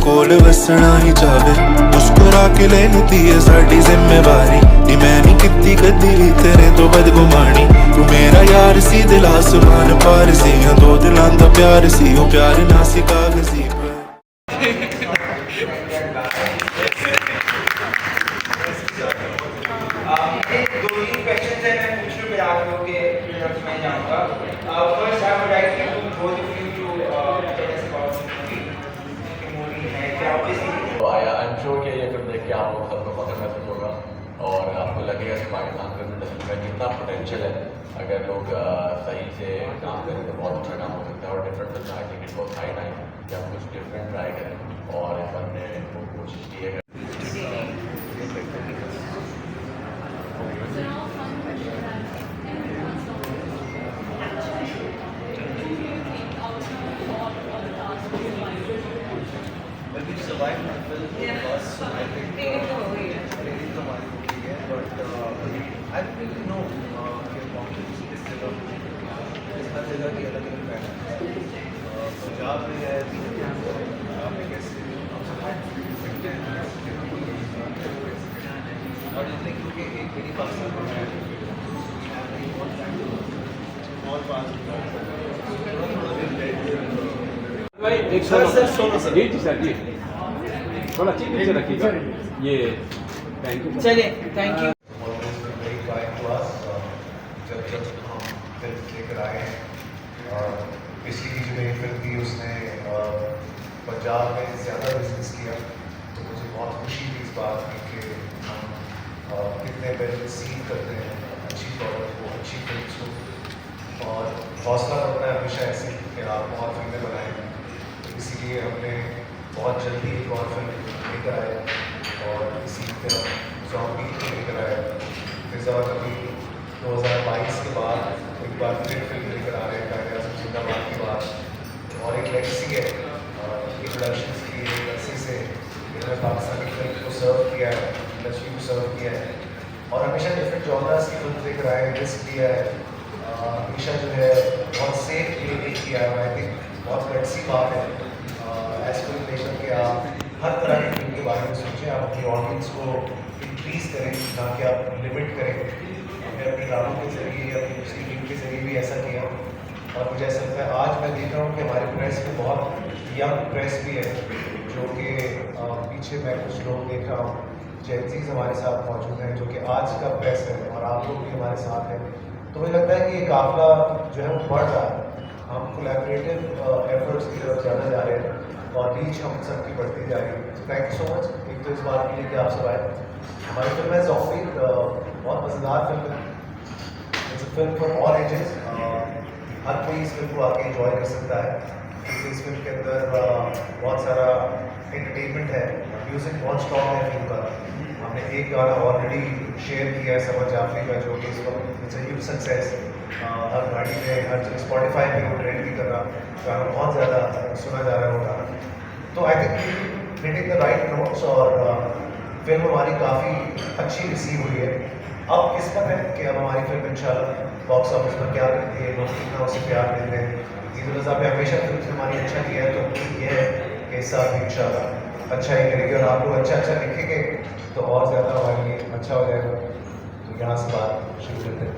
कोल वसना ही चाहे, मुस्कुरा के ले लेती है साडी जिम्मेवारी। नी मैं नहीं किती कदी भी तेरे तो बदगुमानी, तू मेरा यार सी दिल आसमान पार सी, दो दिलां दा प्यार सी, ओ प्यार ना सी कागजी पर। दो तीन क्वेश्चंस हैं, मैं पूछ लूं फिर आप लोग के मैं जाऊंगा। First I would like to both of you to tell us about the movie है क्या ऑब्वियसली आई एम श्योर कि ये फिल्म देख के आप लोग सबको पता महसूस होगा और आपको लगेगा कि पाकिस्तान फिल्म इंडस्ट्री में कितना पोटेंशियल है। अगर लोग सही से काम करें तो बहुत अच्छा काम हो सकता है। और different film I think it was high time कि हम कुछ डिफरेंट ट्राई करें और हमने वो कोशिश की है। But we survived the film first, so I think really कमाल की है, but I don't really know कि कॉन्फ्लिक्ट किस जगह हर जगह की अलग अलग पैटर्न है। पंजाब में है, पंजाब में कैसे सकते हैं और जितने क्योंकि एक मेरी पाकिस्तान में है और पास थोड़ा भाई एक सोलो जी सर जी थोड़ा चीज नीचे रखिएगा ये। Thank you. चलिए थैंक यू। जब जब हम फिल्म लेकर आए हैं, पिछली की जो मेरी फिल्म थी उसने पंजाब में ज़्यादा बिजनेस किया, तो मुझे बहुत खुशी थी इस बात की कि हम कितने वेल रिसीव करते हैं अच्छी प्रोडक्ट को, अच्छी फिल्म को, और हौसला बढ़ता है हमेशा ऐसे कि आप बहुत फिल्में बनाएं। तो इसीलिए हमने बहुत जल्दी एक और फिल्म लेकर आए और इसी तरह ज़ॉम्बी को लेकर आए। फिर अभी 2022 के बाद एक बार फिर फिल्म लेकर आ रहे हैं कायदे आज़म जिंदाबाद के बाद, और एक लेगेसी है प्रोडक्शन की एक अर्से से इन्होंने पाकिस्तानी फिल्म को सर्व किया है, इंडस्ट्री को सर्व किया है और हमेशा डिफरेंट जॉनर्स की फिल्म लेकर आए, रिस्क लिया है। हमेशा जो है बहुत सेफ प्ले किया है। आई थिंक बहुत गट्सी बात है एज फिल्म मेकर कि आप हर तरह की फिल्म के बारे में सोचें, आप अपनी ऑडियंस को इंक्रीज़ करें ना कि आप लिमिट करें। हमने अपनी ड्रामों के जरिए या अपनी दूसरी फिल्म के जरिए भी ऐसा किया और मुझे ऐसा लगता है आज मैं देख रहा हूँ कि हमारे प्रेस में बहुत यंग प्रेस भी है, जो कि पीछे मैं कुछ लोग देख रहा हूँ जेंजीज हमारे साथ मौजूद हैं जो कि आज का प्रेस है और आप लोग भी हमारे साथ हैं। तो मुझे लगता है कि ये काफिला जो है वो बढ़ रहा है, हम कोलैबोरेटिव एफर्ट्स की तरफ ज़्यादा जा रहे हैं और रीच हम सबकी बढ़ती जा रही है। थैंक यू सो मच एक तो इस बात के लिए कि आप सब आए। हमारी फिल्म है ज़ॉम्बी, बहुत मज़ेदार फिल्म है। It's a film for all ages, हर कोई इस फिल्म को आके एंजॉय कर सकता है क्योंकि इस फिल्म के अंदर बहुत सारा एंटरटेनमेंट है, म्यूज़िक बहुत स्ट्रॉन्ग है फिल्म का। हमने एक गाना ऑलरेडी शेयर किया है समर जाफरी का, जो कि इस वक्त इट्स अ ह्यूज सक्सेस। हर गाड़ी में हर जगह स्पॉटिफाई पे वो ट्रेंड भी कर रहा, गाना बहुत ज़्यादा सुना जा रहा है वो गाना। तो I think hitting the right notes और फिल्म हमारी काफ़ी अच्छी रिसीव हुई है। अब किस्मत है कि अब हमारी फिल्म इंशाल्लाह बॉक्स ऑफिस पर क्या करती है, लोग कितना उसे प्यार देते हैं। ईद उल अज़हा पे हमेशा फिल्म से हमारी अच्छा किया है, तो ये है कि इस साल भी इंशाल्लाह अच्छा ही करेगी और आप लोग अच्छा लिखेंगे तो और ज़्यादा हमारे लिए अच्छा हो जाएगा। तो यहाँ से बात शुरू करते हैं।